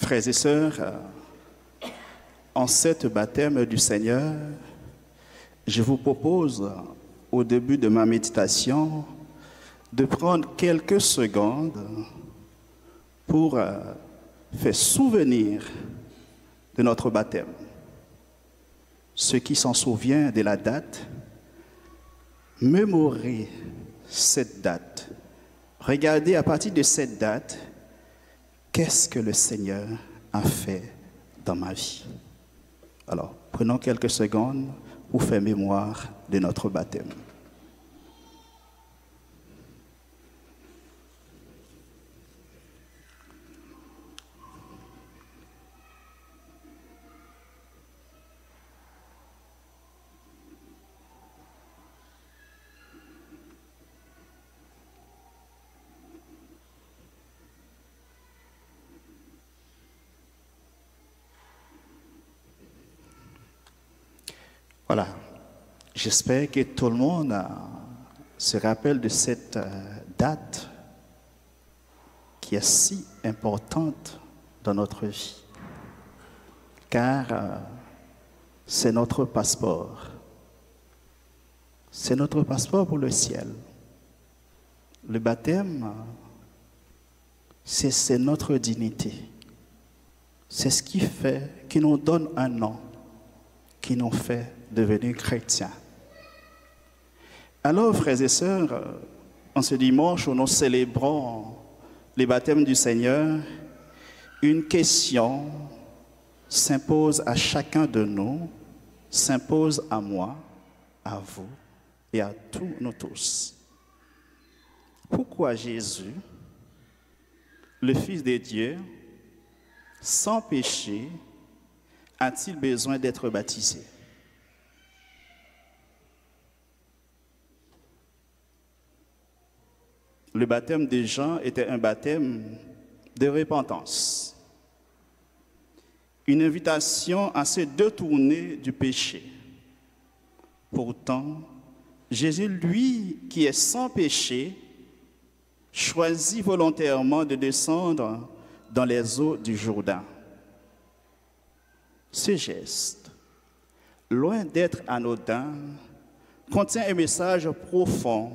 Frères et sœurs, en cette baptême du Seigneur, je vous propose, au début de ma méditation, de prendre quelques secondes pour faire souvenir de notre baptême. Ceux qui s'en souviennent de la date, mémorez cette date. Regardez à partir de cette date, qu'est-ce que le Seigneur a fait dans ma vie. Alors, prenons quelques secondes pour faire mémoire de notre baptême. Voilà, j'espère que tout le monde se rappelle de cette date qui est si importante dans notre vie, car c'est notre passeport. C'est notre passeport pour le ciel. Le baptême, c'est notre dignité. C'est ce qui fait, qui nous donne un nom, qui nous fait devenir chrétiens. Alors, frères et sœurs, en ce dimanche où nous célébrons les baptêmes du Seigneur, une question s'impose à chacun de nous, s'impose à moi, à vous et à tous nous tous. Pourquoi Jésus, le Fils de Dieu, sans péché, a-t-il besoin d'être baptisé? Le baptême de Jean était un baptême de repentance, une invitation à se détourner du péché. Pourtant, Jésus, lui, qui est sans péché, choisit volontairement de descendre dans les eaux du Jourdain. Ce geste, loin d'être anodin, contient un message profond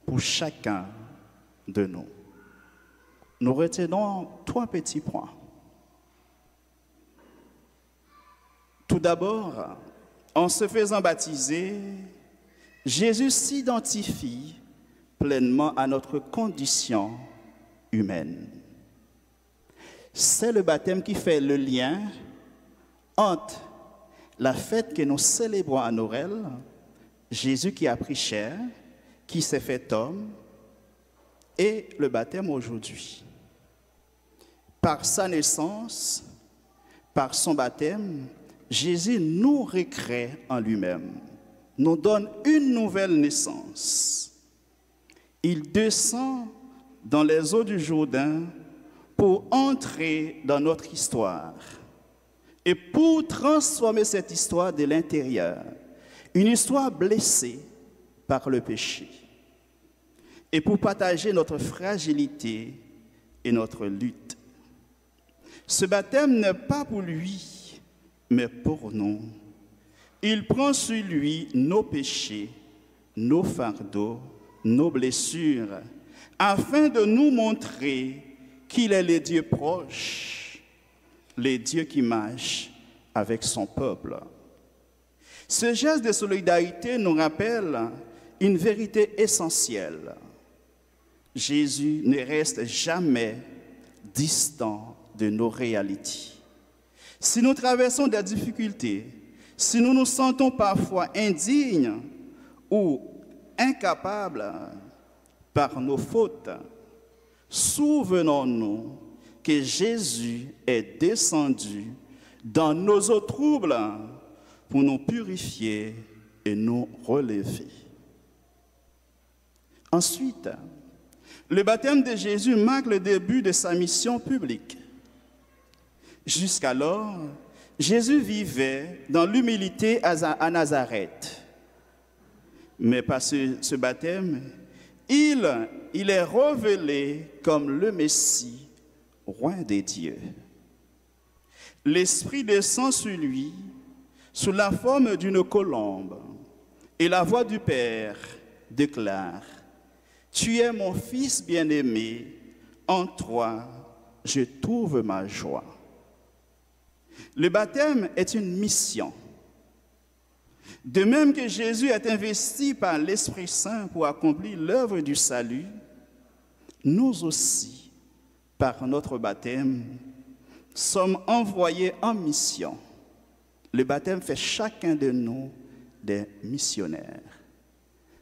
pour chacun de nous. Nous retenons trois petits points. Tout d'abord, en se faisant baptiser, Jésus s'identifie pleinement à notre condition humaine. C'est le baptême qui fait le lien entre la fête que nous célébrons à Noël, Jésus qui a pris chair, qui s'est fait homme, et le baptême aujourd'hui. Par sa naissance, par son baptême, Jésus nous recrée en lui-même, nous donne une nouvelle naissance. Il descend dans les eaux du Jourdain pour entrer dans notre histoire et pour transformer cette histoire de l'intérieur, une histoire blessée par le péché, et pour partager notre fragilité et notre lutte. Ce baptême n'est pas pour lui, mais pour nous. Il prend sur lui nos péchés, nos fardeaux, nos blessures, afin de nous montrer qu'il est le Dieu proche, le Dieu qui marche avec son peuple. Ce geste de solidarité nous rappelle une vérité essentielle. Jésus ne reste jamais distant de nos réalités. Si nous traversons des difficultés, si nous nous sentons parfois indignes ou incapables par nos fautes, souvenons-nous que Jésus est descendu dans nos eaux troubles pour nous purifier et nous relever. Ensuite, le baptême de Jésus marque le début de sa mission publique. Jusqu'alors, Jésus vivait dans l'humilité à Nazareth. Mais par ce baptême, il est révélé comme le Messie, roi des dieux. L'Esprit descend sur lui sous la forme d'une colombe, et la voix du Père déclare: Tu es mon Fils bien-aimé, en toi je trouve ma joie. Le baptême est une mission. De même que Jésus est investi par l'Esprit Saint pour accomplir l'œuvre du salut, nous aussi, par notre baptême, sommes envoyés en mission. Le baptême fait chacun de nous des missionnaires.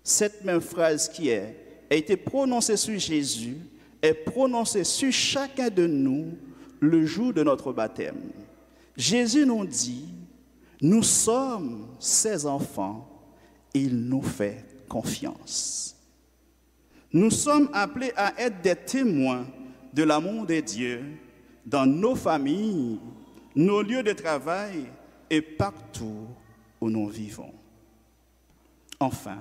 Cette même phrase qui a été prononcée sur Jésus est prononcée sur chacun de nous le jour de notre baptême. Jésus nous dit: nous sommes ses enfants, il nous fait confiance. Nous sommes appelés à être des témoins de l'amour de Dieu dans nos familles, nos lieux de travail et partout où nous vivons. Enfin,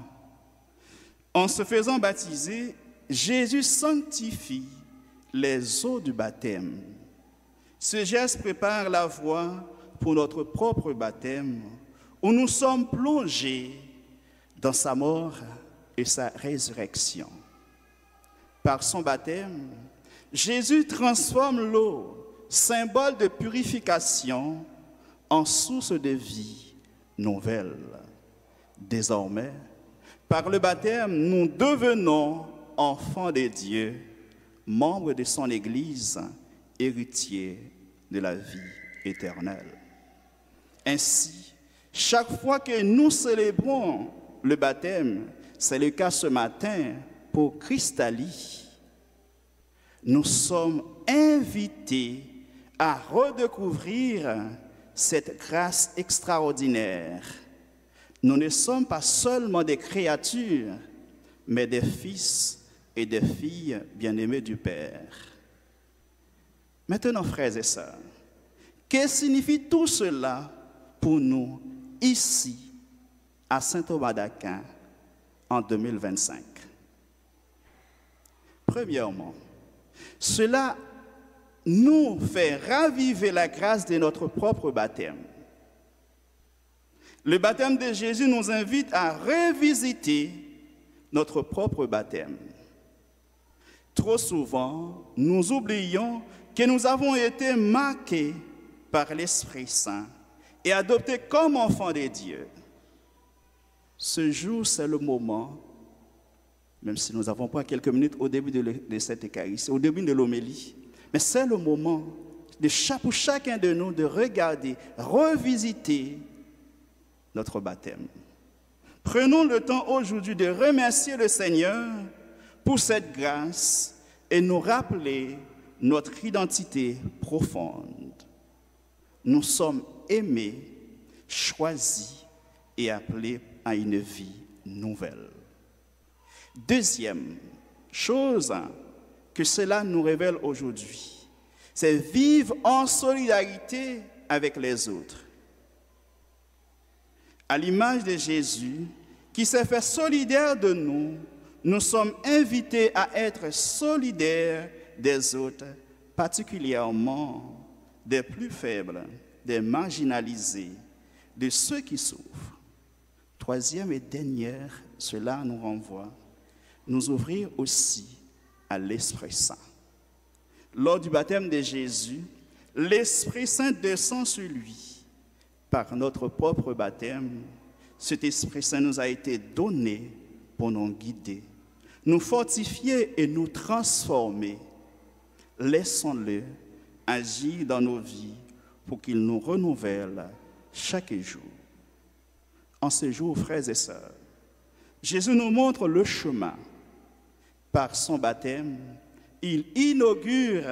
en se faisant baptiser, Jésus sanctifie les eaux du baptême. Ce geste prépare la voie pour notre propre baptême, où nous sommes plongés dans sa mort et sa résurrection. Par son baptême, Jésus transforme l'eau, symbole de purification, en source de vie nouvelle. Désormais, par le baptême, nous devenons enfants de Dieu, membres de son Église, héritiers de la vie éternelle. Ainsi, chaque fois que nous célébrons le baptême, c'est le cas ce matin pour Christali, nous sommes invités à redécouvrir cette grâce extraordinaire. Nous ne sommes pas seulement des créatures, mais des fils et des filles bien-aimés du Père. Maintenant, frères et sœurs, que signifie tout cela pour nous, ici, à Saint-Thomas d'Aquin, en 2025? Premièrement, cela nous fait raviver la grâce de notre propre baptême. Le baptême de Jésus nous invite à revisiter notre propre baptême. Trop souvent, nous oublions que nous avons été marqués par l'Esprit Saint et adoptés comme enfants de Dieu. Ce jour, c'est le moment, même si nous avons pris quelques minutes au début de cette Eucharistie, au début de l'homélie, mais c'est le moment pour chacun de nous de regarder, revisiter notre baptême. Prenons le temps aujourd'hui de remercier le Seigneur pour cette grâce et nous rappeler notre identité profonde. Nous sommes aimés, choisis et appelés à une vie nouvelle. Deuxième chose que cela nous révèle aujourd'hui, c'est vivre en solidarité avec les autres. À l'image de Jésus, qui s'est fait solidaire de nous, nous sommes invités à être solidaires des autres, particulièrement des plus faibles, des marginalisés, de ceux qui souffrent. Troisième et dernière, cela nous renvoie, nous ouvrir aussi à l'Esprit Saint. Lors du baptême de Jésus, l'Esprit Saint descend sur lui. Par notre propre baptême, cet Esprit Saint nous a été donné pour nous guider, nous fortifier et nous transformer. Laissons-le agir dans nos vies pour qu'il nous renouvelle chaque jour. En ce jour, frères et sœurs, Jésus nous montre le chemin. Par son baptême, il inaugure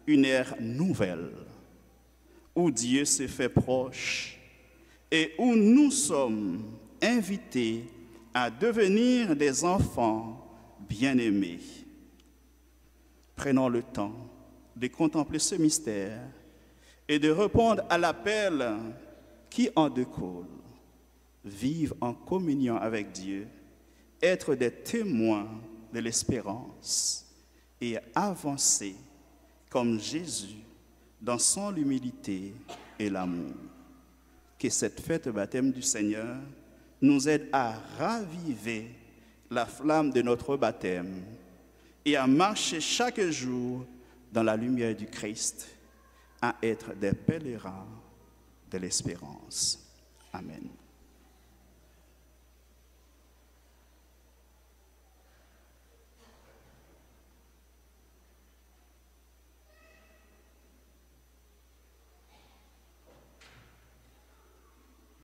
une ère nouvelle où Dieu se fait proche et où nous sommes invités à devenir des enfants bien-aimés. Prenons le temps de contempler ce mystère et de répondre à l'appel qui en découle. Vivre en communion avec Dieu, être des témoins de l'espérance et avancer comme Jésus dans son humilité et l'amour. Que cette fête de baptême du Seigneur nous aide à raviver la flamme de notre baptême et à marcher chaque jour dans la lumière du Christ, à être des pèlerins de l'espérance. Amen.